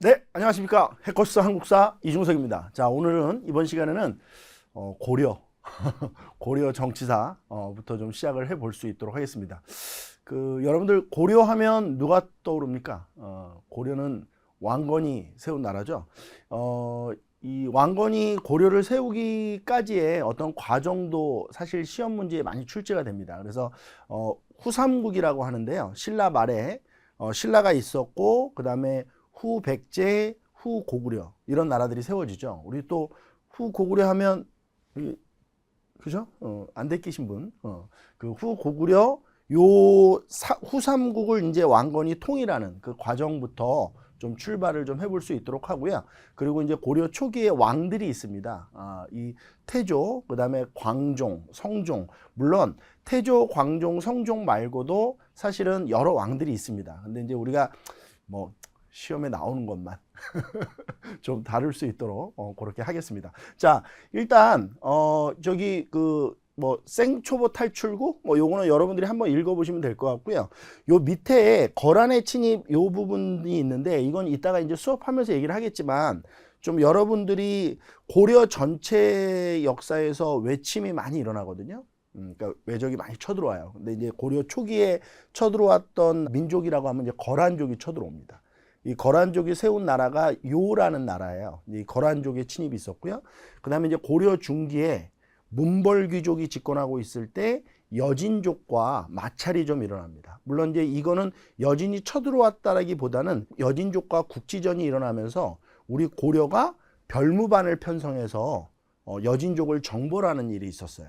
네, 안녕하십니까. 해커스 한국사 이중석입니다. 자, 오늘은 이번 시간에는 고려, 고려 정치사부터 좀 시작을 해볼 수 있도록 하겠습니다. 여러분들 고려하면 누가 떠오릅니까? 고려는 왕건이 세운 나라죠. 이 왕건이 고려를 세우기까지의 어떤 과정도 사실 시험 문제에 많이 출제가 됩니다. 그래서 후삼국이라고 하는데요. 신라 말에 신라가 있었고, 그 다음에 후 백제, 후 고구려 이런 나라들이 세워지죠. 우리 또 후 고구려 하면 그죠? 안 데끼신 분, 그 후 고구려 후삼국을 이제 왕건이 통일하는 그 과정부터 좀 출발을 좀 해볼 수 있도록 하고요. 그리고 이제 고려 초기에 왕들이 있습니다. 이 태조, 그 다음에 광종, 성종. 물론 태조, 광종, 성종 말고도 사실은 여러 왕들이 있습니다. 근데 이제 우리가 뭐 시험에 나오는 것만 좀 다룰 수 있도록 그렇게 하겠습니다. 자, 일단 저기 생초보 탈출구 요거는 여러분들이 한번 읽어보시면 될 것 같고요. 요 밑에 거란의 침입 요 부분이 있는데 이건 이따가 이제 수업하면서 얘기를 하겠지만 좀 여러분들이 고려 전체 역사에서 외침이 많이 일어나거든요. 그러니까 외적이 많이 쳐들어와요. 근데 이제 고려 초기에 쳐들어왔던 민족이라고 하면 이제 거란족이 쳐들어옵니다. 이 거란족이 세운 나라가 요라는 나라예요. 이 거란족의 침입이 있었고요. 그 다음에 이제 고려 중기에 문벌귀족이 집권하고 있을 때 여진족과 마찰이 좀 일어납니다. 물론 이제 이거는 여진이 쳐들어왔다라기보다는 여진족과 국지전이 일어나면서 우리 고려가 별무반을 편성해서 여진족을 정벌하는 일이 있었어요.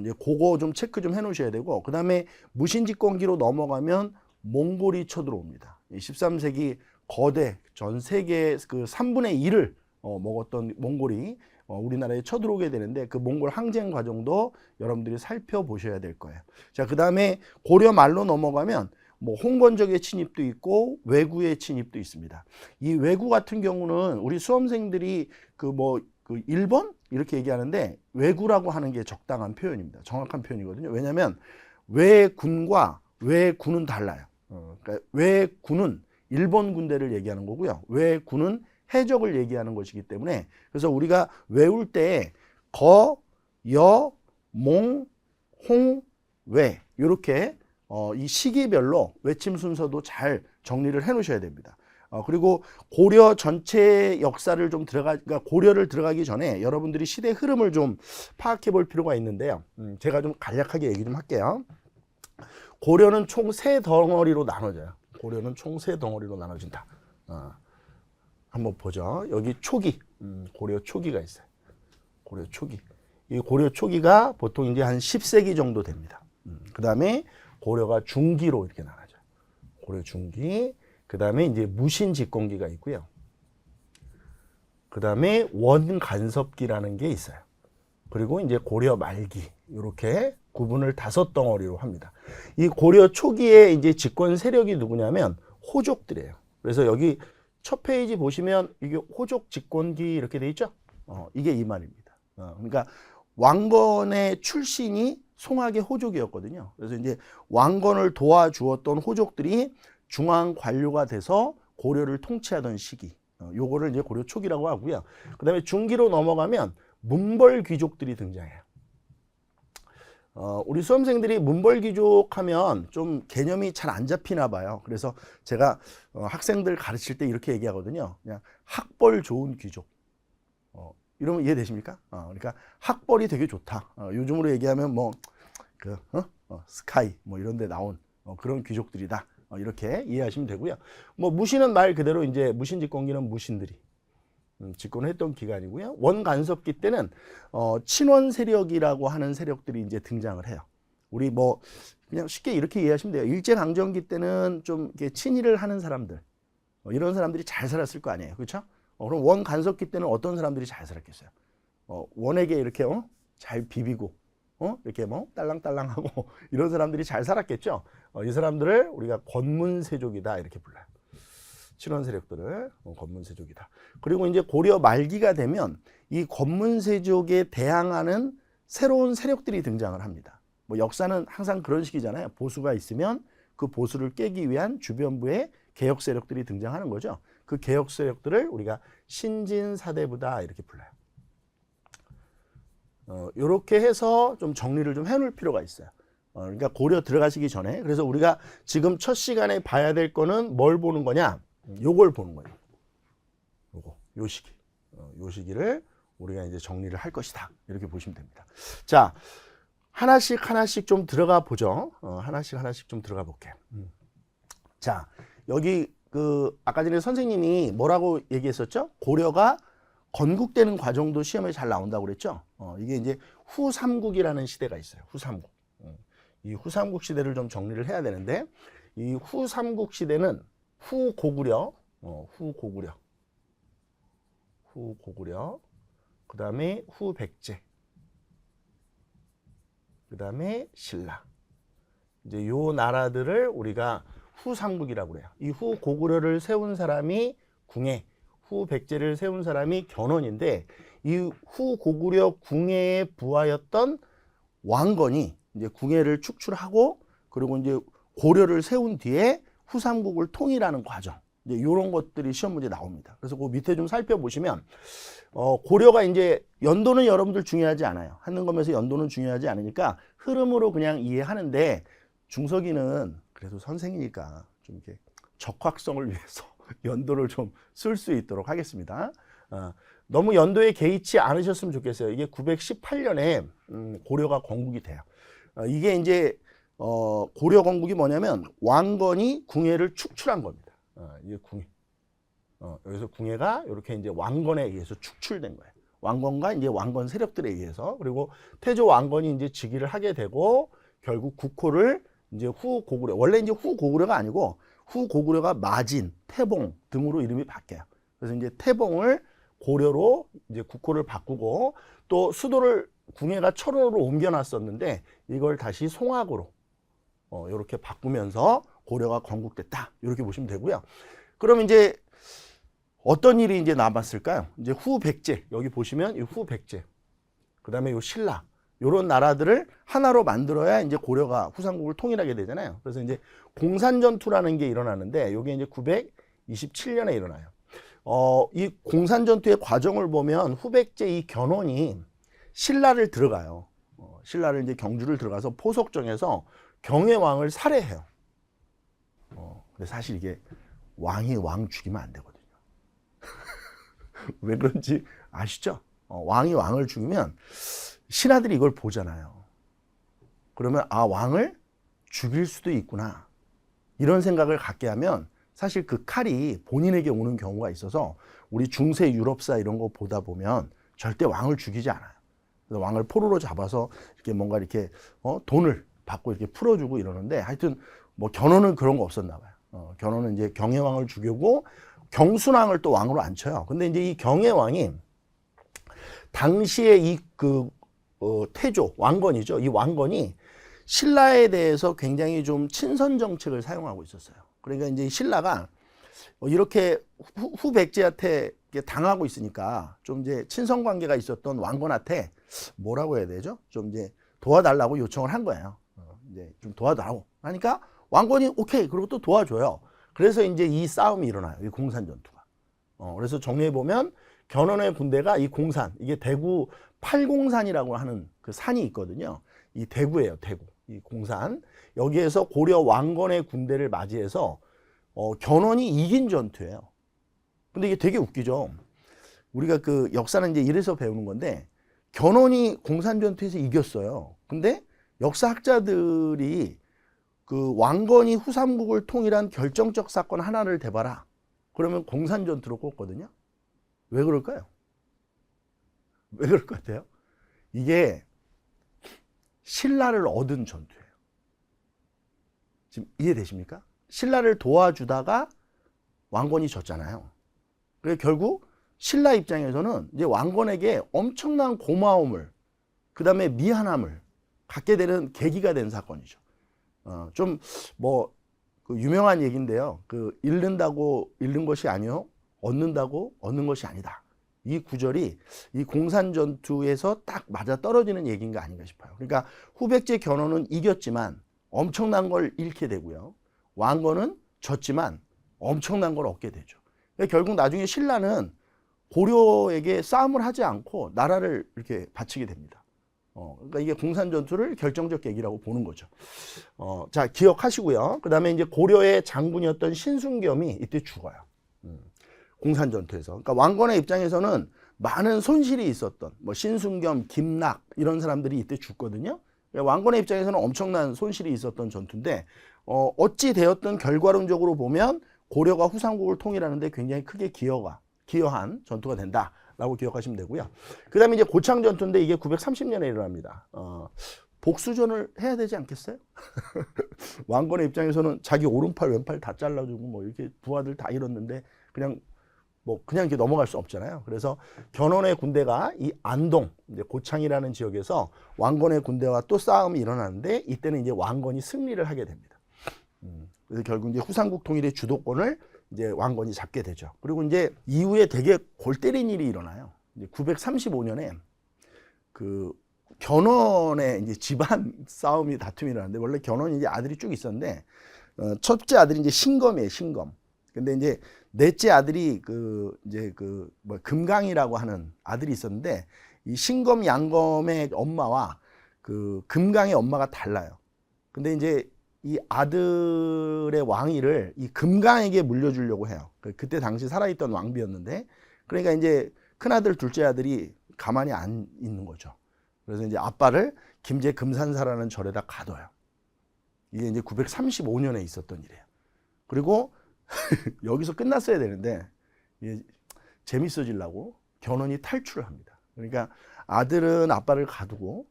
이제 그거 좀 체크 좀 해놓으셔야 되고, 그 다음에 무신집권기로 넘어가면 몽골이 쳐들어옵니다. 13세기 거대 전 세계 그 3분의 1을 먹었던 몽골이 우리나라에 쳐들어오게 되는데 그 몽골 항쟁 과정도 여러분들이 살펴보셔야 될 거예요. 자, 그 다음에 고려 말로 넘어가면 뭐 홍건적의 침입도 있고 왜구의 침입도 있습니다. 이 왜구 같은 경우는 우리 수험생들이 그 1번 이렇게 얘기하는데 왜구라고 하는 게 적당한 표현입니다. 정확한 표현이거든요. 왜냐하면 왜군과 왜군은 달라요. 그러니까 왜군은 일본 군대를 얘기하는 거고요. 왜군은 해적을 얘기하는 것이기 때문에 그래서 우리가 외울 때 거, 여, 몽, 홍, 왜 이렇게 이 시기별로 외침 순서도 잘 정리를 해 놓으셔야 됩니다. 그리고 고려 전체 역사를 좀 그러니까 고려를 들어가기 전에 여러분들이 시대 흐름을 좀 파악해 볼 필요가 있는데요. 제가 좀 간략하게 얘기 좀 할게요. 고려는 총 세 덩어리로 나눠져요. 고려는 총 세 덩어리로 나눠진다. 한번 보죠. 여기 초기, 고려 초기가 있어요. 고려 초기. 이 고려 초기가 보통 이제 한 10세기 정도 됩니다. 그 다음에 고려가 중기로 이렇게 나눠져요. 고려 중기. 그 다음에 이제 무신 집권기가 있고요. 그 다음에 원간섭기라는 게 있어요. 그리고 이제 고려 말기. 이렇게 구분을 5덩어리로 합니다. 이 고려 초기에 이제 집권 세력이 누구냐면 호족들이에요. 그래서 여기 첫 페이지 보시면 이게 호족 집권기 이렇게 돼 있죠? 이게 이 말입니다. 그러니까 왕건의 출신이 송악의 호족이었거든요. 그래서 이제 왕건을 도와주었던 호족들이 중앙 관료가 돼서 고려를 통치하던 시기. 요거를 이제 고려 초기라고 하고요. 그 다음에 중기로 넘어가면 문벌 귀족들이 등장해요. 우리 수험생들이 문벌귀족 하면 좀 개념이 잘 안 잡히나 봐요. 그래서 제가 학생들 가르칠 때 이렇게 얘기하거든요. 그냥 학벌 좋은 귀족. 이러면 이해되십니까? 그러니까 학벌이 되게 좋다. 요즘으로 얘기하면 스카이 이런 데 나온 그런 귀족들이다. 이렇게 이해하시면 되고요. 무신은 말 그대로 이제 무신집권기는 무신들이 집권을 했던 기간이고요. 원간섭기 때는 친원 세력이라고 하는 세력들이 이제 등장을 해요. 우리 그냥 쉽게 이렇게 이해하시면 돼요. 일제강점기 때는 좀 이렇게 친일을 하는 사람들, 이런 사람들이 잘 살았을 거 아니에요, 그렇죠? 그럼 원간섭기 때는 어떤 사람들이 잘 살았겠어요? 원에게 이렇게 잘 비비고 이렇게 딸랑딸랑하고 이런 사람들이 잘 살았겠죠. 이 사람들을 우리가 권문세족이다 이렇게 불러요. 친원 세력들을 권문세족이다. 그리고 이제 고려 말기가 되면 이 권문세족에 대항하는 새로운 세력들이 등장을 합니다. 역사는 항상 그런 식이잖아요. 보수가 있으면 그 보수를 깨기 위한 주변부의 개혁 세력들이 등장하는 거죠. 그 개혁 세력들을 우리가 신진사대부다 이렇게 불러요. 이렇게 해서 좀 정리를 좀 해놓을 필요가 있어요. 그러니까 고려 들어가시기 전에. 그래서 우리가 지금 첫 시간에 봐야 될 거는 뭘 보는 거냐? 요걸 보는 거예요. 요 시기. 요 시기를 우리가 이제 정리를 할 것이다. 이렇게 보시면 됩니다. 자, 하나씩 좀 들어가 보죠. 하나씩 좀 들어가 볼게요. 자, 여기 아까 전에 선생님이 뭐라고 얘기했었죠? 고려가 건국되는 과정도 시험에 잘 나온다고 그랬죠? 이게 이제 후삼국이라는 시대가 있어요. 후삼국. 이 후삼국 시대를 좀 정리를 해야 되는데, 이 후삼국 시대는 후고구려, 후고구려, 그 다음에 후백제, 그 다음에 신라. 이제 요 나라들을 우리가 후삼국이라고 그래요. 이 후고구려를 세운 사람이 궁예, 후백제를 세운 사람이 견훤인데, 이 후고구려 궁예의 부하였던 왕건이 이제 궁예를 축출하고, 그리고 이제 고려를 세운 뒤에 후삼국을 통일하는 과정, 이제 이런 것들이 시험 문제 나옵니다. 그래서 그 밑에 좀 살펴보시면, 고려가 이제 연도는 여러분들 중요하지 않아요. 한능검에서 연도는 중요하지 않으니까 흐름으로 그냥 이해하는데, 중석이는 그래도 선생이니까 좀 이렇게 적확성을 위해서 연도를 좀 쓸 수 있도록 하겠습니다. 너무 연도에 개의치 않으셨으면 좋겠어요. 이게 918년에 고려가 건국이 돼요. 이게 이제 고려 건국이 뭐냐면 왕건이 궁예를 축출한 겁니다. 이게 궁예. 여기서 궁예가 이렇게 이제 왕건에 의해서 축출된 거예요. 왕건과 이제 왕건 세력들에 의해서. 그리고 태조 왕건이 이제 즉위를 하게 되고, 결국 국호를 이제 후고구려, 원래 이제 후고구려가 아니고 후고구려가 마진, 태봉 등으로 이름이 바뀌어요. 그래서 이제 태봉을 고려로 이제 국호를 바꾸고, 또 수도를 궁예가 철원으로 옮겨놨었는데 이걸 다시 송악으로 이렇게 바꾸면서 고려가 건국됐다. 이렇게 보시면 되고요. 그럼 이제 어떤 일이 이제 남았을까요? 이제 후백제, 여기 보시면 이 후백제, 그 다음에 이 신라, 이런 나라들을 하나로 만들어야 이제 고려가 후삼국을 통일하게 되잖아요. 그래서 이제 공산전투라는 게 일어나는데, 이게 이제 927년에 일어나요. 이 공산전투의 과정을 보면 후백제 이 견훤이 신라를 들어가요. 신라를 이제 경주를 들어가서 포석정에서 경혜왕을 살해해요. 근데 사실 이게 왕이 왕 죽이면 안 되거든요. 왜 그런지 아시죠? 왕이 왕을 죽이면 신하들이 이걸 보잖아요. 그러면 아, 왕을 죽일 수도 있구나, 이런 생각을 갖게 하면 사실 그 칼이 본인에게 오는 경우가 있어서, 우리 중세 유럽사 이런 거 보다 보면 절대 왕을 죽이지 않아요. 그래서 왕을 포로로 잡아서 이렇게 뭔가 이렇게 돈을 받고 이렇게 풀어주고 이러는데, 하여튼 뭐 견훤은 그런 거 없었나 봐요. 견훤은 이제 경혜왕을 죽이고 경순왕을 또 왕으로 앉혀요. 근데 이제 이 경혜왕이 당시에 이 태조 왕건이죠. 이 왕건이 신라에 대해서 굉장히 좀 친선 정책을 사용하고 있었어요. 그러니까 이제 신라가 이렇게 후백제한테 당하고 있으니까 좀 이제 친선 관계가 있었던 왕건한테 뭐라고 해야 되죠? 좀 이제 도와달라고 요청을 한 거예요. 이제 좀 도와달라고 하니까 왕건이 오케이, 그리고 또 도와줘요. 그래서 이제 이 싸움이 일어나요. 이 공산전투가. 그래서 정리해 보면 견훤의 군대가 이 공산, 이게 대구 팔공산이라고 하는 그 산이 있거든요. 이 대구예요, 대구. 이 공산. 여기에서 고려 왕건의 군대를 맞이해서 견훤이 이긴 전투예요. 근데 이게 되게 웃기죠. 우리가 그 역사는 이제 이래서 배우는 건데, 견훤이 공산전투에서 이겼어요. 근데 역사학자들이 그 왕건이 후삼국을 통일한 결정적 사건 하나를 대봐라, 그러면 공산전투로 꼽거든요. 왜 그럴까요? 왜 그럴 것 같아요? 이게 신라를 얻은 전투예요. 지금 이해되십니까? 신라를 도와주다가 왕건이 졌잖아요. 그래서 결국 신라 입장에서는 이제 왕건에게 엄청난 고마움을, 그 다음에 미안함을 갖게 되는 계기가 된 사건이죠. 좀 뭐 그 유명한 얘기인데요. 그 잃는다고 잃는 것이 아니요, 얻는다고 얻는 것이 아니다. 이 구절이 이 공산전투에서 딱 맞아 떨어지는 얘기인가 아닌가 싶어요. 그러니까 후백제 견훤은 이겼지만 엄청난 걸 잃게 되고요. 왕건은 졌지만 엄청난 걸 얻게 되죠. 결국 나중에 신라는 고려에게 싸움을 하지 않고 나라를 이렇게 바치게 됩니다. 그러니까 이게 공산 전투를 결정적 계기라고 보는 거죠. 자, 기억하시고요. 그 다음에 이제 고려의 장군이었던 신순겸이 이때 죽어요. 공산 전투에서. 그러니까 왕건의 입장에서는 많은 손실이 있었던 뭐 신순겸, 김낙 이런 사람들이 이때 죽거든요. 그러니까 왕건의 입장에서는 엄청난 손실이 있었던 전투인데 어찌 되었든 결과론적으로 보면 고려가 후삼국을 통일하는데 굉장히 크게 기여한 전투가 된다라고 기억하시면 되고요. 그 다음에 이제 고창 전투인데 이게 930년에 일어납니다. 복수전을 해야 되지 않겠어요? 왕건의 입장에서는 자기 오른팔 왼팔 다 잘라주고 뭐 이렇게 부하들 다 잃었는데 그냥 이렇게 넘어갈 수 없잖아요. 그래서 견훤의 군대가 이 안동, 이제 고창이라는 지역에서 왕건의 군대와 또 싸움이 일어나는데 이때는 이제 왕건이 승리를 하게 됩니다. 그래서 결국 이제 후삼국 통일의 주도권을 이제 왕건이 잡게 되죠. 그리고 이제 이후에 되게 골 때린 일이 일어나요. 이제 935년에 그 견훤의 이제 집안 싸움이 다툼이 일어나는데 원래 견훤이 이제 아들이 쭉 있었는데 첫째 아들이 이제 신검이에요, 신검. 근데 이제 넷째 아들이 금강이라고 하는 아들이 있었는데 이 신검 양검의 엄마와 그 금강의 엄마가 달라요. 근데 이제 이 아들의 왕위를 이 금강에게 물려주려고 해요. 그때 당시 살아있던 왕비였는데 그러니까 이제 큰아들, 둘째 아들이 가만히 안 있는 거죠. 그래서 이제 아빠를 김제 금산사라는 절에다 가둬요. 이게 이제 935년에 있었던 일이에요. 그리고 여기서 끝났어야 되는데 이게 재밌어지려고 견훤이 탈출을 합니다. 그러니까 아들은 아빠를 가두고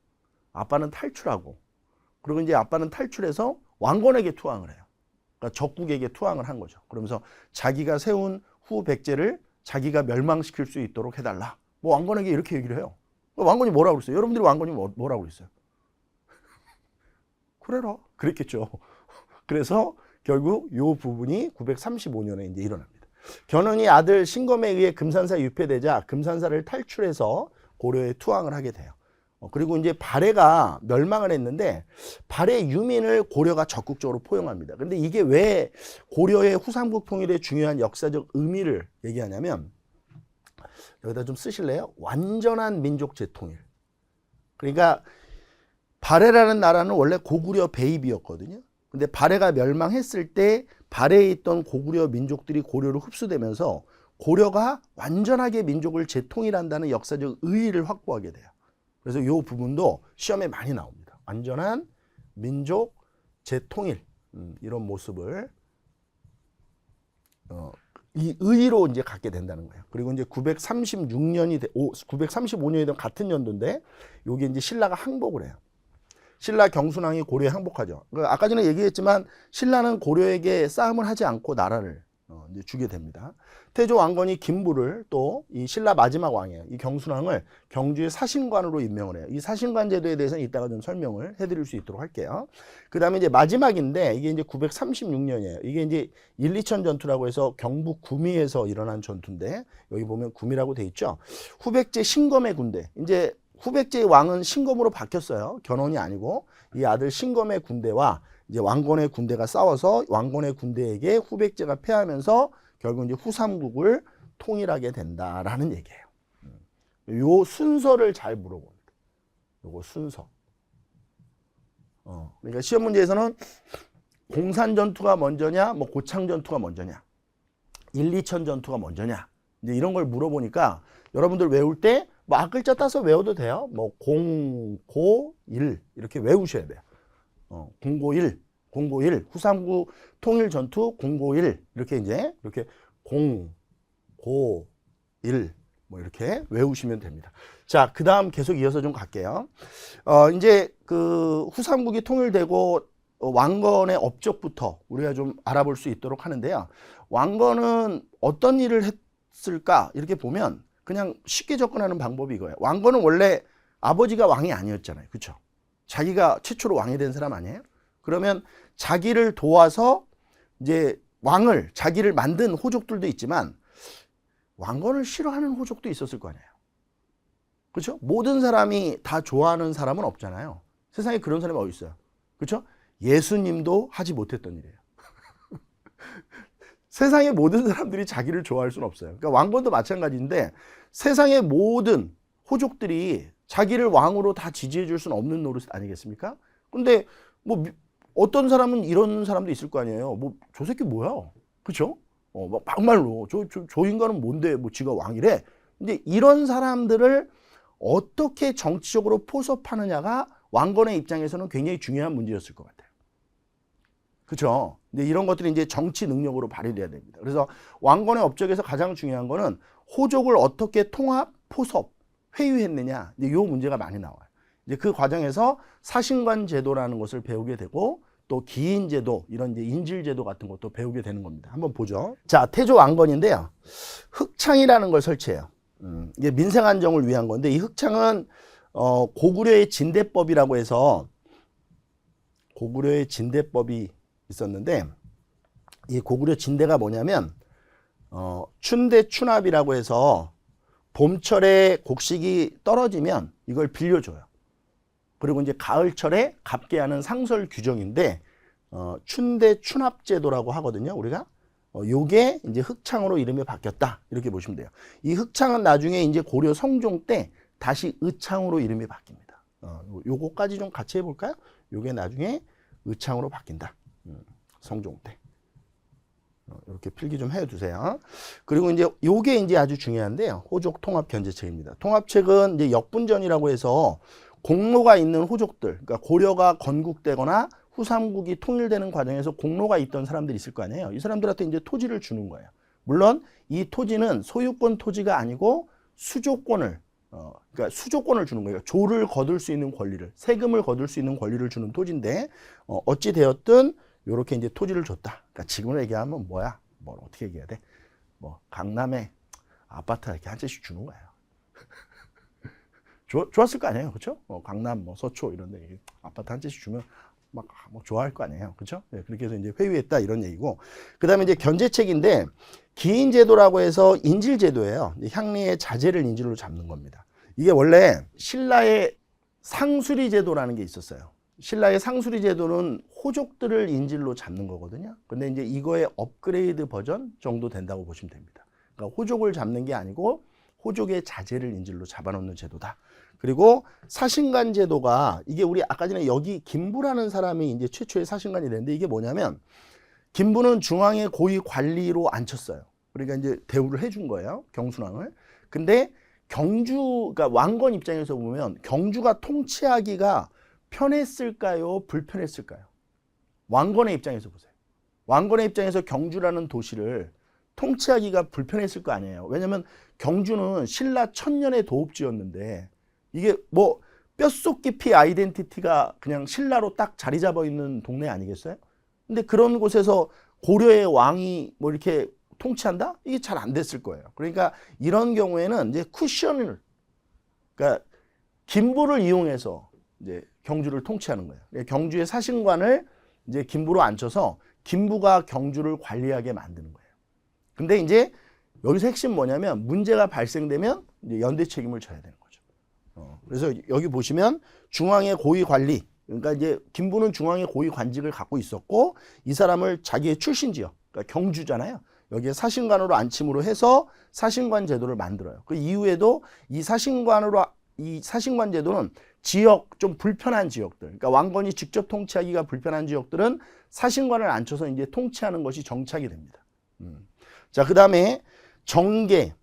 아빠는 탈출하고 그리고 이제 아빠는 탈출해서 왕건에게 투항을 해요. 그러니까 적국에게 투항을 한 거죠. 그러면서 자기가 세운 후백제를 자기가 멸망시킬 수 있도록 해달라. 뭐 왕건에게 이렇게 얘기를 해요. 왕건이 뭐라고 그랬어요? 여러분들이 왕건이 뭐라고 그랬어요? 그래라. 그랬겠죠. 그래서 결국 이 부분이 935년에 이제 일어납니다. 견훤이 아들 신검에 의해 금산사 유폐되자 금산사를 탈출해서 고려에 투항을 하게 돼요. 그리고 이제 발해가 멸망을 했는데 발해 유민을 고려가 적극적으로 포용합니다. 근데 이게 왜 고려의 후삼국 통일의 중요한 역사적 의미를 얘기하냐면 여기다 좀 쓰실래요? 완전한 민족 재통일. 그러니까 발해라는 나라는 원래 고구려 배입이었거든요. 근데 발해가 멸망했을 때 발해에 있던 고구려 민족들이 고려로 흡수되면서 고려가 완전하게 민족을 재통일한다는 역사적 의의를 확보하게 돼요. 그래서 이 부분도 시험에 많이 나옵니다. 완전한 민족 재통일 이런 모습을 이 의의로 이제 갖게 된다는 거예요. 그리고 이제 935년이 된 같은 연도인데 여기 이제 신라가 항복을 해요. 신라 경순왕이 고려에 항복하죠. 아까 전에 얘기했지만 신라는 고려에게 싸움을 하지 않고 나라를 이제 주게 됩니다. 태조 왕건이 김부를 또 이 신라 마지막 왕이에요. 이 경순왕을 경주의 사신관으로 임명을 해요. 이 사신관 제도에 대해서는 이따가 좀 설명을 해드릴 수 있도록 할게요. 그 다음에 이제 마지막인데 이게 이제 936년이에요. 이게 이제 1~2천 전투라고 해서 경북 구미에서 일어난 전투인데 여기 보면 구미라고 돼 있죠. 후백제 신검의 군대. 이제 후백제의 왕은 신검으로 바뀌었어요. 견훤이 아니고 이 아들 신검의 군대와 이제 왕건의 군대가 싸워서 왕건의 군대에게 후백제가 패하면서 결국 이제 후삼국을 통일하게 된다라는 얘기예요. 요 순서를 잘 물어봅니다. 요거 순서. 그러니까 시험 문제에서는 공산 전투가 먼저냐, 뭐 고창 전투가 먼저냐, 1~2천 전투가 먼저냐, 이제 이런 걸 물어보니까 여러분들 외울 때 뭐 앞글자 따서 외워도 돼요. 뭐 공, 고, 일 이렇게 외우셔야 돼요. 공고일, 후삼국 통일 전투 공고일 이렇게 이제 이렇게 공, 고, 일 뭐 이렇게 외우시면 됩니다. 자, 그 다음 계속 이어서 좀 갈게요. 이제 그 후삼국이 통일되고 왕건의 업적부터 우리가 좀 알아볼 수 있도록 하는데요. 왕건은 어떤 일을 했을까 이렇게 보면 그냥 쉽게 접근하는 방법이 이거예요. 왕건은 원래 아버지가 왕이 아니었잖아요. 그렇죠? 자기가 최초로 왕이 된 사람 아니에요? 그러면 자기를 도와서 이제 왕을 자기를 만든 호족들도 있지만 왕건을 싫어하는 호족도 있었을 거 아니에요. 그렇죠? 모든 사람이 다 좋아하는 사람은 없잖아요. 세상에 그런 사람이 어디 있어요? 그렇죠? 예수님도 하지 못했던 일이에요. 세상의 모든 사람들이 자기를 좋아할 수는 없어요. 그러니까 왕건도 마찬가지인데 세상의 모든 호족들이 자기를 왕으로 다 지지해 줄 수는 없는 노릇 아니겠습니까? 근데 뭐 어떤 사람은 이런 사람도 있을 거 아니에요. 뭐 저 새끼 뭐야? 그쵸? 막 막말로 저 인간은 뭔데 뭐 지가 왕이래. 근데 이런 사람들을 어떻게 정치적으로 포섭하느냐가 왕건의 입장에서는 굉장히 중요한 문제였을 것 같아요. 그렇죠? 근데 이런 것들이 이제 정치 능력으로 발휘돼야 됩니다. 그래서 왕건의 업적에서 가장 중요한 거는 호족을 어떻게 통합, 포섭, 회유했느냐. 이제 이 문제가 많이 나와요. 이제 그 과정에서 사신관 제도라는 것을 배우게 되고 또 기인 제도, 이런 이제 인질 제도 같은 것도 배우게 되는 겁니다. 한번 보죠. 자, 태조 왕건인데요. 흑창이라는 걸 설치해요. 이게 민생 안정을 위한 건데 이 흑창은 고구려의 진대법이라고 해서 고구려의 진대법이 있었는데 이 고구려 진대가 뭐냐면 춘대 추납이라고 해서 봄철에 곡식이 떨어지면 이걸 빌려줘요. 그리고 이제 가을철에 갚게 하는 상설 규정인데 춘대 추납제도라고 하거든요. 우리가 요게 이제 흑창으로 이름이 바뀌었다 이렇게 보시면 돼요. 이 흑창은 나중에 이제 고려 성종 때 다시 의창으로 이름이 바뀝니다. 요거까지 좀 같이 해볼까요? 요게 나중에 의창으로 바뀐다. 성종 때. 이렇게 필기 좀 해두세요. 그리고 이제 요게 이제 아주 중요한데요. 호족 통합 견제책입니다. 통합책은 이제 역분전이라고 해서 공로가 있는 호족들, 그러니까 고려가 건국되거나 후삼국이 통일되는 과정에서 공로가 있던 사람들이 있을 거 아니에요. 이 사람들한테 이제 토지를 주는 거예요. 물론 이 토지는 소유권 토지가 아니고 수조권을 그러니까 수조권을 주는 거예요. 조를 거둘 수 있는 권리를, 세금을 거둘 수 있는 권리를 주는 토지인데 어찌 되었든 이렇게 이제 토지를 줬다. 그러니까 지금으로 얘기하면 뭐야? 뭘 어떻게 얘기해야 돼? 뭐 강남에 아파트 이렇게 한 채씩 주는 거예요. 좋았을 거 아니에요, 그렇죠? 강남, 뭐 서초 이런데 아파트 한 채씩 주면 막 뭐 좋아할 거 아니에요, 그렇죠? 네, 그렇게 해서 이제 회유했다 이런 얘기고, 그다음에 이제 견제책인데 기인제도라고 해서 인질제도예요. 향리의 자제를 인질로 잡는 겁니다. 이게 원래 신라의 상수리제도라는 게 있었어요. 신라의 상수리제도는 호족들을 인질로 잡는 거거든요. 근데 이제 이거의 업그레이드 버전 정도 된다고 보시면 됩니다. 그러니까 호족을 잡는 게 아니고 호족의 자제를 인질로 잡아놓는 제도다. 그리고 사신관 제도가 이게 우리 아까 전에 여기 김부라는 사람이 이제 최초의 사신관이 됐는데 이게 뭐냐면 김부는 중앙의 고위 관리로 앉혔어요. 그러니까 이제 대우를 해준 거예요. 경순왕을. 근데 경주, 그러니까 왕건 입장에서 보면 경주가 통치하기가 편했을까요? 불편했을까요? 왕건의 입장에서 보세요. 왕건의 입장에서 경주라는 도시를 통치하기가 불편했을 거 아니에요. 왜냐면 경주는 신라 천년의 도읍지였는데 이게 뭐 뼛속 깊이 아이덴티티가 그냥 신라로 딱 자리 잡아 있는 동네 아니겠어요? 근데 그런 곳에서 고려의 왕이 뭐 이렇게 통치한다? 이게 잘 안 됐을 거예요. 그러니까 이런 경우에는 이제 쿠션을, 그러니까 김부를 이용해서 이제 경주를 통치하는 거예요. 경주의 사신관을 이제 김부로 앉혀서 김부가 경주를 관리하게 만드는 거예요. 근데 이제 여기서 핵심 뭐냐면 문제가 발생되면 이제 연대 책임을 져야 되는 거죠. 그래서 여기 보시면 중앙의 고위 관리, 그러니까 이제 김부는 중앙의 고위 관직을 갖고 있었고 이 사람을 자기의 출신 지역, 그러니까 경주잖아요. 여기에 사신관으로 안침으로 해서 사신관 제도를 만들어요. 그 이후에도 이 사신관 제도는 지역, 좀 불편한 지역들, 그러니까 왕건이 직접 통치하기가 불편한 지역들은 사신관을 앉혀서 이제 통치하는 것이 정착이 됩니다. 자, 그 다음에 정계,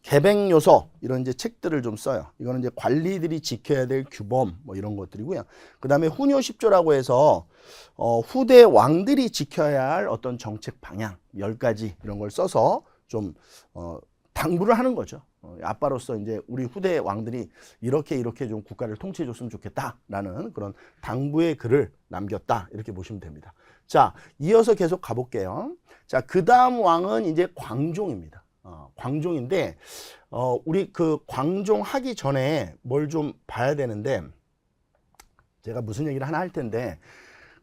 개백요서 이런 이제 책들을 좀 써요. 이거는 이제 관리들이 지켜야 될 규범 뭐 이런 것들이고요. 그 다음에 훈효십조라고 해서 후대 왕들이 지켜야 할 어떤 정책 방향 10가지 이런 걸 써서 좀 당부를 하는 거죠. 아빠로서 이제 우리 후대 왕들이 이렇게 좀 국가를 통치해 줬으면 좋겠다라는 그런 당부의 글을 남겼다 이렇게 보시면 됩니다. 자, 이어서 계속 가볼게요. 자, 그 다음 왕은 이제 광종입니다. 광종인데 우리 그 광종 하기 전에 뭘 좀 봐야 되는데 제가 무슨 얘기를 하나 할 텐데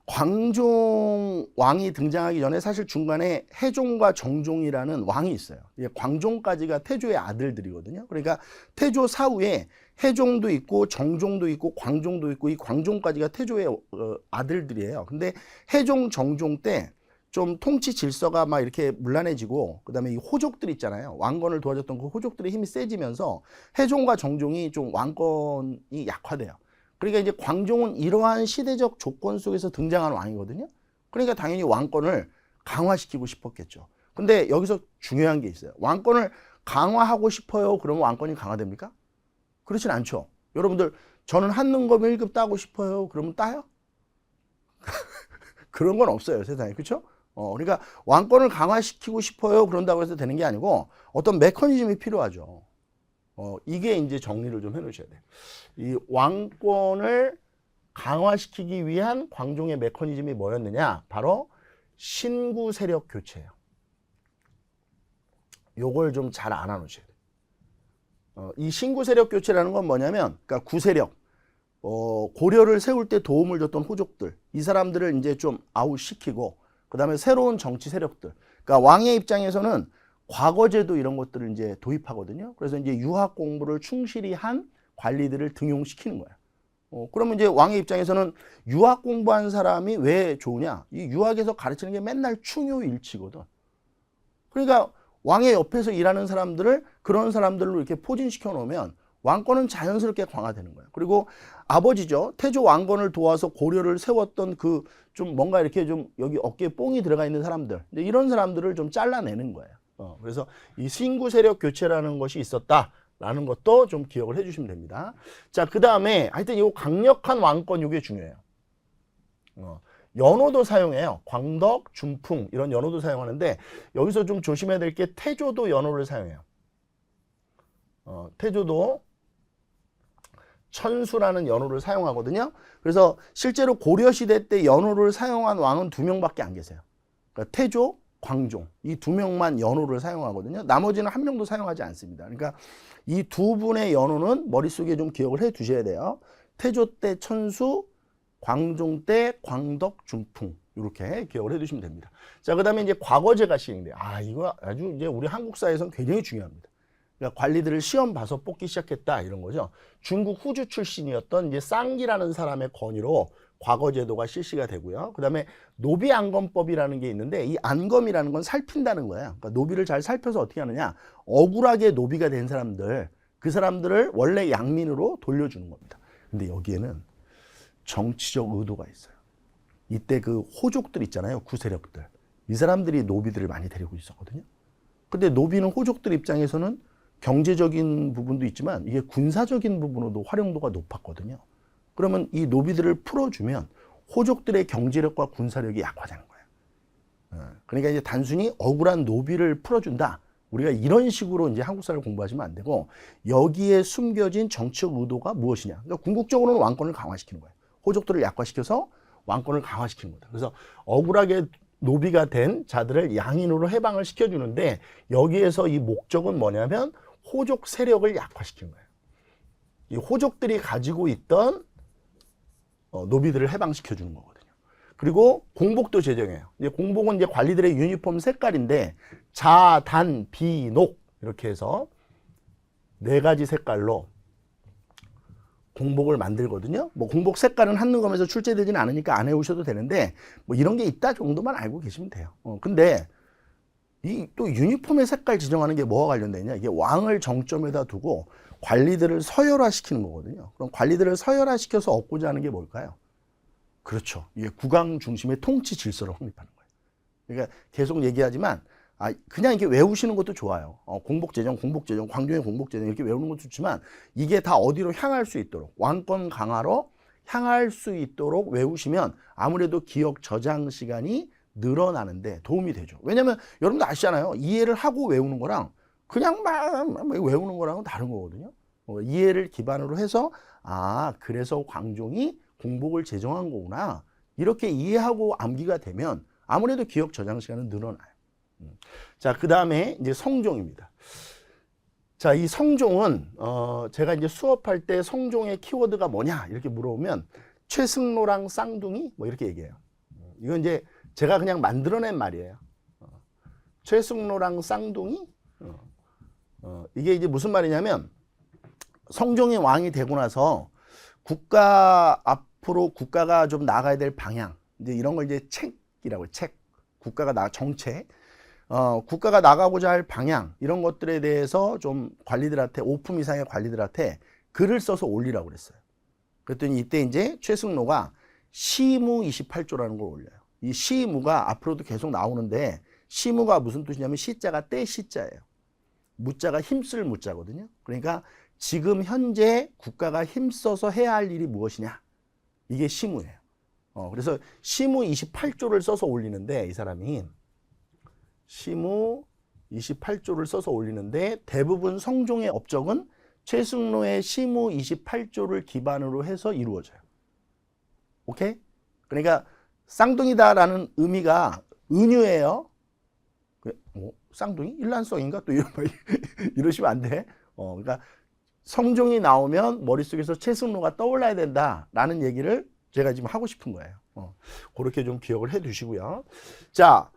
광종 왕이 등장하기 전에 사실 중간에 해종과 정종이라는 왕이 있어요. 광종까지가 태조의 아들들이거든요. 그러니까 태조 사후에 해종도 있고 정종도 있고 광종도 있고 이 광종까지가 태조의 아들들이에요. 근데 해종, 정종 때 좀 통치 질서가 막 이렇게 문란해지고, 그다음에 이 호족들 있잖아요. 왕건을 도와줬던 그 호족들의 힘이 세지면서 해종과 정종이 좀 왕권이 약화돼요. 그러니까 이제 광종은 이러한 시대적 조건 속에서 등장한 왕이거든요. 그러니까 당연히 왕권을 강화시키고 싶었겠죠. 근데 여기서 중요한 게 있어요. 왕권을 강화하고 싶어요. 그러면 왕권이 강화됩니까? 그렇진 않죠. 여러분들, 저는 한능검 1급 따고 싶어요. 그러면 따요? 그런 건 없어요, 세상에. 그렇죠? 그러니까 왕권을 강화시키고 싶어요. 그런다고 해서 되는 게 아니고 어떤 메커니즘이 필요하죠. 이게 이제 정리를 좀 해놓으셔야 돼요. 이 왕권을 강화시키기 위한 광종의 메커니즘이 뭐였느냐? 바로 신구 세력 교체예요. 요걸 좀 잘 알아놓으셔야 돼요. 이 신구 세력 교체라는 건 뭐냐면, 그러니까 구세력, 고려를 세울 때 도움을 줬던 호족들, 이 사람들을 이제 좀 아웃시키고, 그 다음에 새로운 정치 세력들. 그러니까 왕의 입장에서는 과거제도 이런 것들을 이제 도입하거든요. 그래서 이제 유학 공부를 충실히 한 관리들을 등용시키는 거예요. 그러면 이제 왕의 입장에서는 유학 공부한 사람이 왜 좋으냐? 이 유학에서 가르치는 게 맨날 충효일치거든. 그러니까 왕의 옆에서 일하는 사람들을 그런 사람들로 이렇게 포진시켜 놓으면 왕권은 자연스럽게 강화되는 거예요. 그리고 아버지죠. 태조 왕건을 도와서 고려를 세웠던 그 좀 뭔가 이렇게 좀 여기 어깨에 뽕이 들어가 있는 사람들. 근데 이런 사람들을 좀 잘라내는 거예요. 그래서 이 신구 세력 교체라는 것이 있었다라는 것도 좀 기억을 해주시면 됩니다. 자, 그 다음에 하여튼 이 강력한 왕권 이게 중요해요. 연호도 사용해요. 광덕, 준풍 이런 연호도 사용하는데 여기서 좀 조심해야 될 게 태조도 연호를 사용해요. 태조도 천수라는 연호를 사용하거든요. 그래서 실제로 고려시대 때 연호를 사용한 왕은 2명밖에 안 계세요. 그러니까 태조, 광종 이 2명만 연호를 사용하거든요. 나머지는 1명도 사용하지 않습니다. 그러니까 이 두 분의 연호는 머릿속에 좀 기억을 해 두셔야 돼요. 태조 때 천수, 광종 때 광덕, 준풍 이렇게 기억을 해 두시면 됩니다. 자, 그다음에 이제 과거제가 시행돼요. 이거 아주 이제 우리 한국 사회에서는 굉장히 중요합니다. 그러니까 관리들을 시험 봐서 뽑기 시작했다 이런 거죠. 중국 후주 출신이었던 이제 쌍기라는 사람의 건의로 과거제도가 실시가 되고요. 그다음에 노비안검법이라는 게 있는데 이 안검이라는 건 살핀다는 거예요. 그러니까 노비를 잘 살펴서 어떻게 하느냐? 억울하게 노비가 된 사람들, 그 사람들을 원래 양민으로 돌려주는 겁니다. 근데 여기에는 정치적 의도가 있어요. 이때 그 호족들 있잖아요. 구세력들. 이 사람들이 노비들을 많이 데리고 있었거든요. 근데 노비는 호족들 입장에서는 경제적인 부분도 있지만 이게 군사적인 부분으로도 활용도가 높았거든요. 그러면 이 노비들을 풀어주면 호족들의 경제력과 군사력이 약화되는 거예요. 그러니까 이제 단순히 억울한 노비를 풀어준다. 우리가 이런 식으로 이제 한국사를 공부하시면 안 되고 여기에 숨겨진 정치적 의도가 무엇이냐. 그러니까 궁극적으로는 왕권을 강화시키는 거예요. 호족들을 약화시켜서 왕권을 강화시키는 거다. 그래서 억울하게 노비가 된 자들을 양인으로 해방을 시켜주는데 여기에서 이 목적은 뭐냐면 호족 세력을 약화시키는 거예요. 이 호족들이 가지고 있던 노비들을 해방시켜주는 거거든요. 그리고 공복도 제정해요. 이제 공복은 이제 관리들의 유니폼 색깔인데 자, 단, 비, 녹 이렇게 해서 4가지 색깔로 공복을 만들거든요. 뭐 공복 색깔은 한능검에서 출제되지는 않으니까 안 해오셔도 되는데 뭐 이런 게 있다 정도만 알고 계시면 돼요. 근데 이 또 유니폼의 색깔 지정하는 게 뭐와 관련되냐? 이게 왕을 정점에다 두고 관리들을 서열화시키는 거거든요. 그럼 관리들을 서열화시켜서 얻고자 하는 게 뭘까요? 그렇죠. 이게 국왕 중심의 통치 질서를 확립하는 거예요. 그러니까 계속 얘기하지만 그냥 이렇게 외우시는 것도 좋아요. 공복제정, 광종의 공복제정 이렇게 외우는 것도 좋지만 이게 다 어디로 향할 수 있도록 왕권 강화로 향할 수 있도록 외우시면 아무래도 기억 저장 시간이 늘어나는데 도움이 되죠. 왜냐하면 여러분도 아시잖아요. 이해를 하고 외우는 거랑 그냥 막 외우는 거랑은 다른 거거든요. 이해를 기반으로 해서 그래서 광종이 공복을 제정한 거구나. 이렇게 이해하고 암기가 되면 아무래도 기억 저장 시간은 늘어나요. 자, 그 다음에 이제 성종입니다. 자, 이 성종은 제가 이제 수업할 때 성종의 키워드가 뭐냐 이렇게 물어보면 최승로랑 쌍둥이 뭐 이렇게 얘기해요. 이건 이제 제가 그냥 만들어낸 말이에요. 최승로랑 쌍둥이 이게 이제 무슨 말이냐면 성종이 왕이 되고 나서 앞으로 국가가 좀 나가야 될 방향 이제 이런 걸 이제 책이라고 책. 정책, 국가가 나가고자 할 방향 이런 것들에 대해서 좀 관리들한테 5품 이상의 관리들한테 글을 써서 올리라고 그랬어요. 그랬더니 이때 이제 최승로가 시무 28조라는 걸 올려요. 이 시무가 앞으로도 계속 나오는데 시무가 무슨 뜻이냐면 시자가 때 시자예요. 무자가 힘쓸 무자거든요. 그러니까 지금 현재 국가가 힘써서 해야 할 일이 무엇이냐. 이게 시무예요. 그래서 시무 28조를 써서 올리는데 이 사람이 시무 28조를 써서 올리는데 대부분 성종의 업적은 최승로의 시무 28조를 기반으로 해서 이루어져요. 오케이? 그러니까 쌍둥이다라는 의미가 은유예요. 쌍둥이? 일란성인가? 또 이러시면 안 돼. 그러니까 성종이 나오면 머릿속에서 최승로가 떠올라야 된다라는 얘기를 제가 지금 하고 싶은 거예요. 그렇게 좀 기억을 해 두시고요. 자,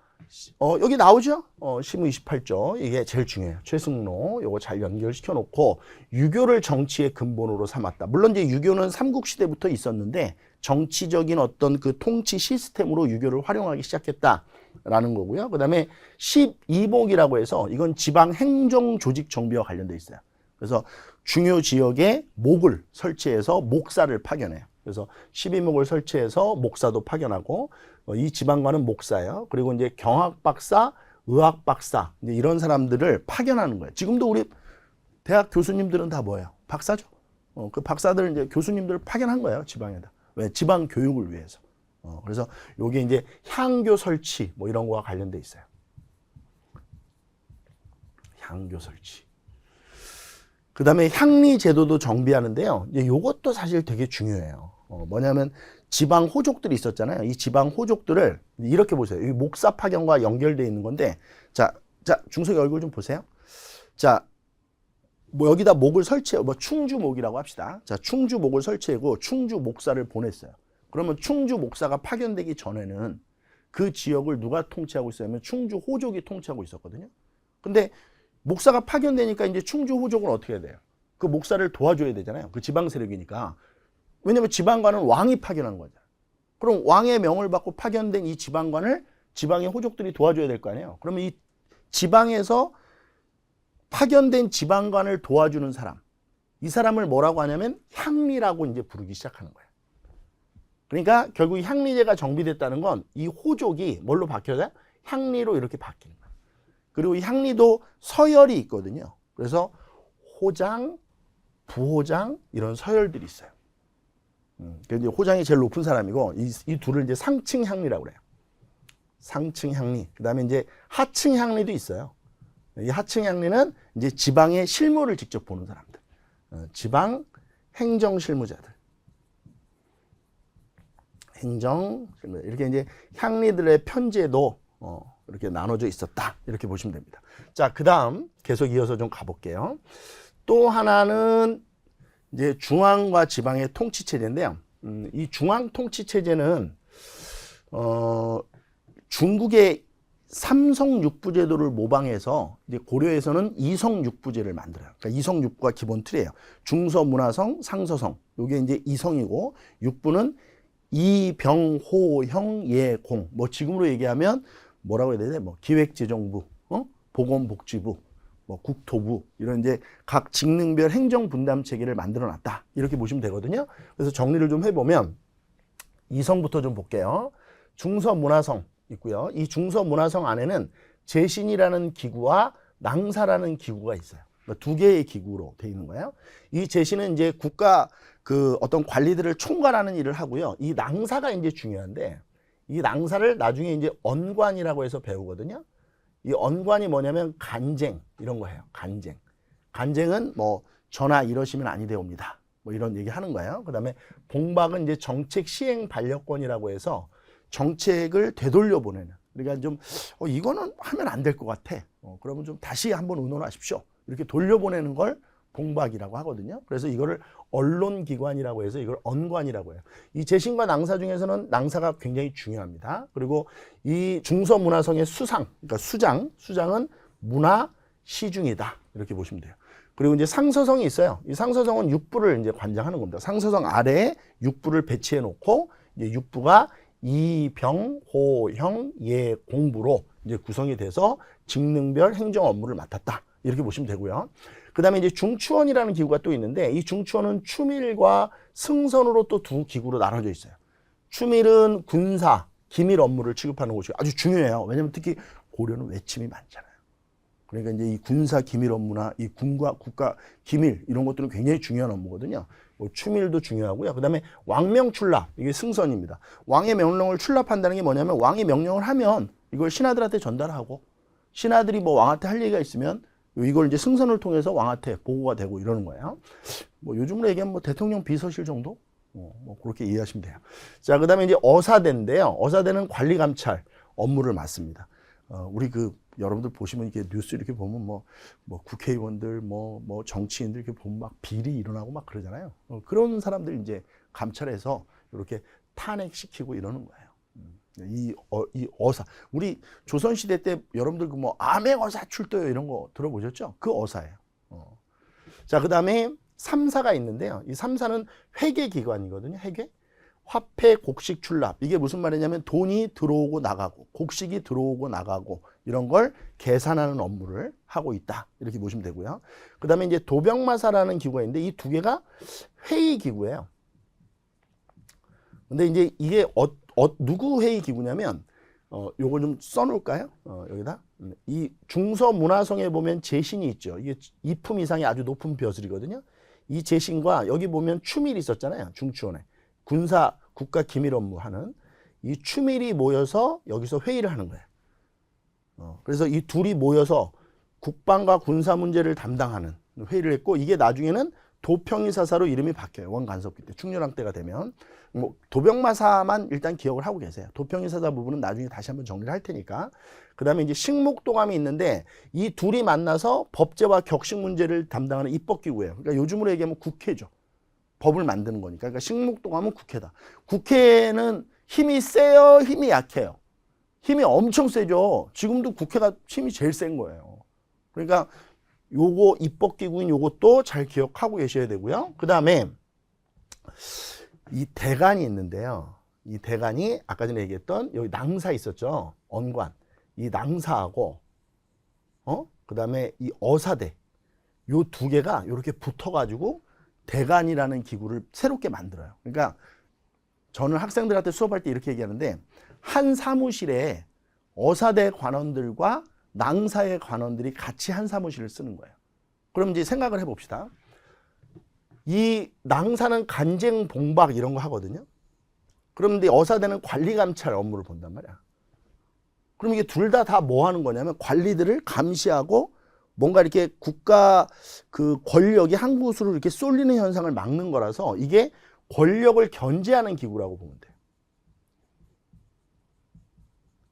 여기 나오죠? 시무 28조. 이게 제일 중요해요. 최승로. 요거 잘 연결시켜 놓고 유교를 정치의 근본으로 삼았다. 물론 이제 유교는 삼국시대부터 있었는데 정치적인 어떤 그 통치 시스템으로 유교를 활용하기 시작했다라는 거고요. 그 다음에 12목이라고 해서 이건 지방 행정 조직 정비와 관련돼 있어요. 그래서 중요 지역에 목을 설치해서 목사를 파견해요. 그래서 12목을 설치해서 목사도 파견하고 이 지방관은 목사예요. 그리고 이제 경학박사, 의학박사 이제 이런 사람들을 파견하는 거예요. 지금도 우리 대학 교수님들은 다 뭐예요? 박사죠. 그 박사들 이제 교수님들을 파견한 거예요. 지방에다. 왜? 지방 교육을 위해서. 그래서 요게 이제 향교 설치 뭐 이런 거와 관련돼 있어요. 향교 설치. 그 다음에 향리 제도도 정비하는데요. 요것도 사실 되게 중요해요. 뭐냐면 지방 호족들이 있었잖아요. 이 지방 호족들을 이렇게 보세요. 이 목사 파견과 연결되어 있는 건데, 자, 중석이 얼굴 좀 보세요. 자, 뭐 여기다 목을 설치해, 뭐 충주 목이라고 합시다. 자, 충주 목을 설치하고 충주 목사를 보냈어요. 그러면 충주 목사가 파견되기 전에는 그 지역을 누가 통치하고 있었냐면 충주 호족이 통치하고 있었거든요. 근데 목사가 파견되니까 이제 충주 호족은 어떻게 해야 돼요? 그 목사를 도와줘야 되잖아요. 그 지방 세력이니까. 왜냐면 지방관은 왕이 파견한 거잖아요. 그럼 왕의 명을 받고 파견된 이 지방관을 지방의 호족들이 도와줘야 될 거 아니에요. 그러면 이 지방에서 파견된 지방관을 도와주는 사람, 이 사람을 뭐라고 하냐면 향리라고 이제 부르기 시작하는 거예요. 그러니까 결국 향리제가 정비됐다는 건 이 호족이 뭘로 바뀌어요? 향리로 이렇게 바뀌는 거예요. 그리고 이 향리도 서열이 있거든요. 그래서 호장, 부호장 이런 서열들이 있어요. 그런데 호장이 제일 높은 사람이고 이 둘을 이제 상층 향리라고 그래요. 상층 향리. 그다음에 이제 하층 향리도 있어요. 이 하층 향리는 이제 지방의 실무를 직접 보는 사람들. 지방 행정 실무자들. 행정 실무. 이렇게 이제 향리들의 편제도 이렇게 나눠져 있었다. 이렇게 보시면 됩니다. 자, 그다음 계속 이어서 좀 가볼게요. 또 하나는 이제 중앙과 지방의 통치 체제인데요. 이 중앙 통치 체제는 중국의 삼성육부 제도를 모방해서 이제 고려에서는 이성육부제를 만들어요. 그러니까 이성육부가 기본 틀이에요. 중서문화성, 상서성. 이게 이제 이성이고 육부는 이병호형 예공. 뭐 지금으로 얘기하면 뭐라고 해야 되냐? 뭐 기획재정부, 보건복지부, 뭐 국토부 이런 이제 각 직능별 행정 분담 체계를 만들어 놨다. 이렇게 보시면 되거든요. 그래서 정리를 좀 해보면 이성부터 좀 볼게요. 중서문화성 있고요. 이 중서문화성 안에는 재신이라는 기구와 낭사라는 기구가 있어요. 그러니까 두 개의 기구로 되어 있는 거예요. 이 재신은 이제 국가 그 어떤 관리들을 총괄하는 일을 하고요. 이 낭사가 이제 중요한데 이 낭사를 나중에 이제 언관이라고 해서 배우거든요. 이 언관이 뭐냐면 간쟁 이런 거 해요. 간쟁. 간쟁은 뭐 전하 이러시면 아니 되옵니다. 뭐 이런 얘기 하는 거예요. 그다음에 봉박은 이제 정책 시행 반려권이라고 해서 정책을 되돌려 보내는. 그러니까 좀 이거는 하면 안 될 것 같아. 그러면 좀 다시 한번 의논하십시오. 이렇게 돌려보내는 걸 봉박이라고 하거든요. 그래서 이거를 언론기관이라고 해서 이걸 언관이라고 해요. 이 재신과 낭사 중에서는 낭사가 굉장히 중요합니다. 그리고 이 중서문화성의 수상, 그러니까 수장은 문화 시중이다. 이렇게 보시면 돼요. 그리고 이제 상서성이 있어요. 이 상서성은 육부를 이제 관장하는 겁니다. 상서성 아래에 육부를 배치해 놓고 이제 육부가 이병, 호형, 예, 공부로 이제 구성이 돼서 직능별 행정 업무를 맡았다. 이렇게 보시면 되고요. 그 다음에 이제 중추원이라는 기구가 또 있는데 이 중추원은 추밀과 승선으로 또 두 기구로 나눠져 있어요. 추밀은 군사, 기밀 업무를 취급하는 곳이 아주 중요해요. 왜냐하면 특히 고려는 외침이 많잖아요. 그러니까 이제 이 군사 기밀 업무나 이 군과 국가 기밀 이런 것들은 굉장히 중요한 업무거든요. 뭐 추밀도 중요하고요. 그 다음에 왕명 출납, 이게 승선입니다. 왕의 명령을 출납한다는 게 뭐냐면 왕이 명령을 하면 이걸 신하들한테 전달하고 신하들이 뭐 왕한테 할 얘기가 있으면 이걸 이제 승선을 통해서 왕한테 보고가 되고 이러는 거예요. 뭐 요즘으로 얘기하면 뭐 대통령 비서실 정도? 뭐 그렇게 이해하시면 돼요. 자, 그 다음에 이제 어사대인데요. 어사대는 관리 감찰 업무를 맡습니다. 우리 여러분들 보시면 이렇게 뉴스 이렇게 보면 뭐 국회의원들 뭐 정치인들 이렇게 보면 막 비리 일어나고 막 그러잖아요. 그런 사람들 이제 감찰해서 이렇게 탄핵시키고 이러는 거예요. 이 어사, 우리 조선시대 때 여러분들 암행어사 출도요 이런 거 들어보셨죠? 그 어사예요. 자, 그 다음에 3사가 있는데요. 이 3사는 회계기관이거든요. 회계. 화폐, 곡식 출납. 이게 무슨 말이냐면 돈이 들어오고 나가고 곡식이 들어오고 나가고 이런 걸 계산하는 업무를 하고 있다. 이렇게 보시면 되고요. 그 다음에 이제 도병마사라는 기구가 있는데 이 두 개가 회의 기구예요. 근데 이제 이게 누구 회의 기구냐면 요걸 좀 써놓을까요? 여기다. 이 중서문화성에 보면 제신이 있죠. 이게 2품 이상의 아주 높은 벼슬이거든요. 이 제신과 여기 보면 추밀이 있었잖아요. 중추원에. 군사 국가 기밀 업무 하는 이 추밀이 모여서 여기서 회의를 하는 거예요. 그래서 이 둘이 모여서 국방과 군사 문제를 담당하는 회의를 했고 이게 나중에는 도평의사사로 이름이 바뀌어요. 원간섭기 때 충렬왕 때가 되면 도병마사만 일단 기억을 하고 계세요. 도평의사사 부분은 나중에 다시 한번 정리를 할 테니까. 그 다음에 이제 식목도감이 있는데 이 둘이 만나서 법제와 격식 문제를 담당하는 입법기구예요. 그러니까 요즘으로 얘기하면 국회죠. 법을 만드는 거니까. 그러니까 식목도감은 국회다. 국회는 힘이 세요? 힘이 약해요? 힘이 엄청 세죠. 지금도 국회가 힘이 제일 센 거예요. 그러니까 요거 입법기구인 요것도 잘 기억하고 계셔야 되고요. 그 다음에 이 대간이 있는데요. 이 대간이 아까 전에 얘기했던 여기 낭사 있었죠. 언관. 이 낭사하고 그 다음에 이 어사대 요 두 개가 이렇게 붙어가지고 대간이라는 기구를 새롭게 만들어요. 그러니까 저는 학생들한테 수업할 때 이렇게 얘기하는데 한 사무실에 어사대 관원들과 낭사의 관원들이 같이 한 사무실을 쓰는 거예요. 그럼 이제 생각을 해봅시다. 이 낭사는 간쟁, 봉박 이런 거 하거든요. 그런데 어사대는 관리 감찰 업무를 본단 말이야. 그럼 이게 둘 다 뭐 하는 거냐면 관리들을 감시하고 뭔가 이렇게 국가 권력이 한 곳으로 이렇게 쏠리는 현상을 막는 거라서 이게 권력을 견제하는 기구라고 보면 돼요.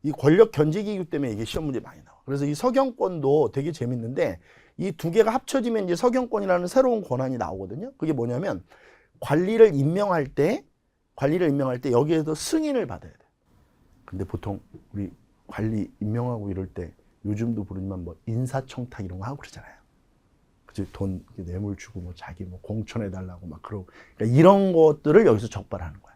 이 권력 견제 기구 때문에 이게 시험 문제 많이 나와. 그래서 이 서경권도 되게 재밌는데 이 두 개가 합쳐지면 이제 서경권이라는 새로운 권한이 나오거든요. 그게 뭐냐면 관리를 임명할 때 여기에서 승인을 받아야 돼. 근데 보통 우리 관리 임명하고 이럴 때 요즘도 부르지만 뭐 인사청탁 이런 거 하고 그러잖아요. 그치? 돈 뇌물 주고 뭐 자기 뭐 공천해 달라고 막 그러고 그러니까 이런 것들을 여기서 적발하는 거야.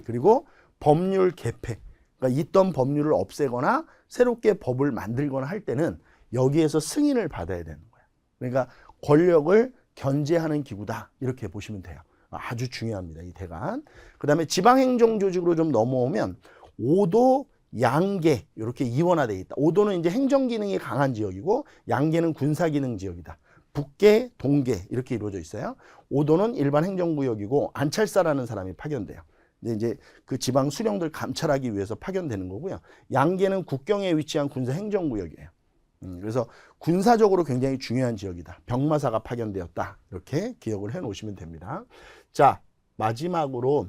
그리고 법률 개폐. 그러니까 있던 법률을 없애거나 새롭게 법을 만들거나 할 때는 여기에서 승인을 받아야 되는 거야. 그러니까 권력을 견제하는 기구다. 이렇게 보시면 돼요. 아주 중요합니다. 이 대간. 그 다음에 지방행정조직으로 좀 넘어오면 5도, 양계 이렇게 이원화되어 있다. 5도는 이제 행정기능이 강한 지역이고 양계는 군사기능 지역이다. 북계, 동계 이렇게 이루어져 있어요. 5도는 일반 행정구역이고 안찰사라는 사람이 파견돼요. 이제 그 지방 수령들 감찰하기 위해서 파견되는 거고요. 양계는 국경에 위치한 군사 행정구역이에요. 그래서 군사적으로 굉장히 중요한 지역이다. 병마사가 파견되었다. 이렇게 기억을 해 놓으시면 됩니다. 자, 마지막으로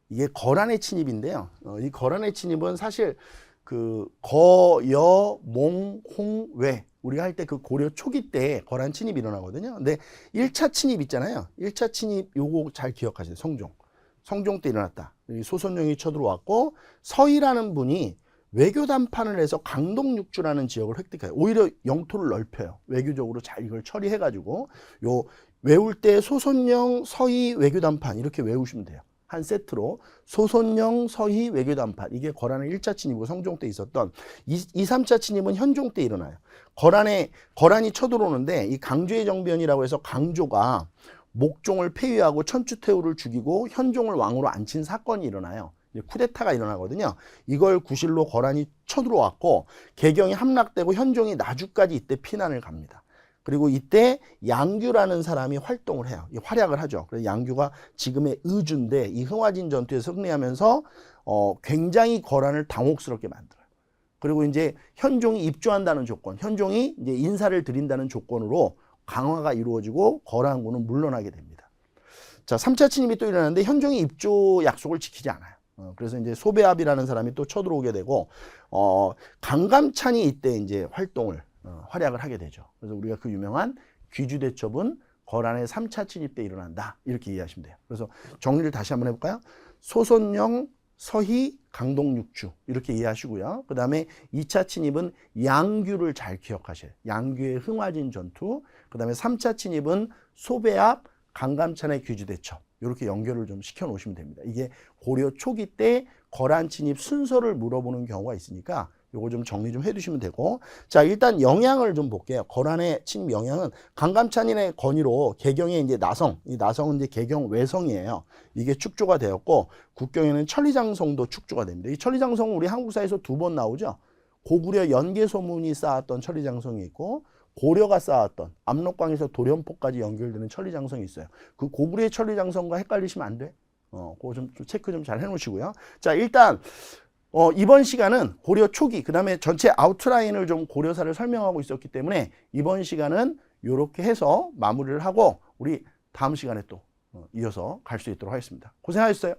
이게 거란의 침입인데요. 이 거란의 침입은 사실 거, 여, 몽, 홍, 왜 우리가 할 때 그 고려 초기 때 거란 침입이 일어나거든요. 근데 1차 침입 있잖아요. 1차 침입 요거 잘 기억하세요. 성종 때 일어났다. 소선영이 쳐들어왔고 서희라는 분이 외교 담판을 해서 강동육주라는 지역을 획득해요. 오히려 영토를 넓혀요. 외교적으로 잘 이걸 처리해가지고 외울 때 소선영, 서희 외교 담판 이렇게 외우시면 돼요. 한 세트로 소손령, 서희, 외교단파 이게 거란의 1차 침입이고 성종 때 있었던 2, 3차 침입은 현종 때 일어나요. 거란이 쳐들어오는데 이 강조의 정변이라고 해서 강조가 목종을 폐위하고 천추태후를 죽이고 현종을 왕으로 앉힌 사건이 일어나요. 쿠데타가 일어나거든요. 이걸 구실로 거란이 쳐들어왔고 개경이 함락되고 현종이 나주까지 이때 피난을 갑니다. 그리고 이때 양규라는 사람이 활동을 해요. 활약을 하죠. 그래서 양규가 지금의 의주인데 이 흥화진 전투에 승리하면서 굉장히 거란을 당혹스럽게 만들어요. 그리고 이제 현종이 입주한다는 조건, 현종이 이제 인사를 드린다는 조건으로 강화가 이루어지고 거란군은 물러나게 됩니다. 자, 3차 침입이 또 일어나는데 현종이 입주 약속을 지키지 않아요. 그래서 이제 소배압이라는 사람이 또 쳐들어오게 되고 강감찬이 이때 이제 활약을 하게 되죠. 그래서 우리가 그 유명한 귀주대첩은 거란의 3차 침입 때 일어난다 이렇게 이해하시면 돼요. 그래서 정리를 다시 한번 해볼까요? 소손령, 서희, 강동육주 이렇게 이해하시고요. 그 다음에 2차 침입은 양규를 잘 기억하셔요. 양규의 흥화진 전투. 그 다음에 3차 침입은 소배압, 강감찬의 귀주대첩. 이렇게 연결을 좀 시켜 놓으시면 됩니다. 이게 고려 초기 때 거란 침입 순서를 물어보는 경우가 있으니까 요거 좀 정리 좀 해두시면 되고. 자, 일단 영향을 좀 볼게요. 거란의 침입 영향은 강감찬인의 건의로 개경의 이제 나성, 이 나성은 이제 개경 외성이에요. 이게 축조가 되었고 국경에는 천리장성도 축조가 됩니다. 이 천리장성은 우리 한국사에서 2번 나오죠. 고구려 연개소문이 쌓았던 천리장성이 있고 고려가 쌓았던 압록강에서 도련포까지 연결되는 천리장성이 있어요. 그 고구려의 천리장성과 헷갈리시면 안 돼. 그거 좀 체크 좀 잘 해놓으시고요. 자, 일단 이번 시간은 고려 초기, 그 다음에 전체 아웃라인을 좀 고려사를 설명하고 있었기 때문에 이번 시간은 이렇게 해서 마무리를 하고 우리 다음 시간에 또 이어서 갈 수 있도록 하겠습니다. 고생하셨어요.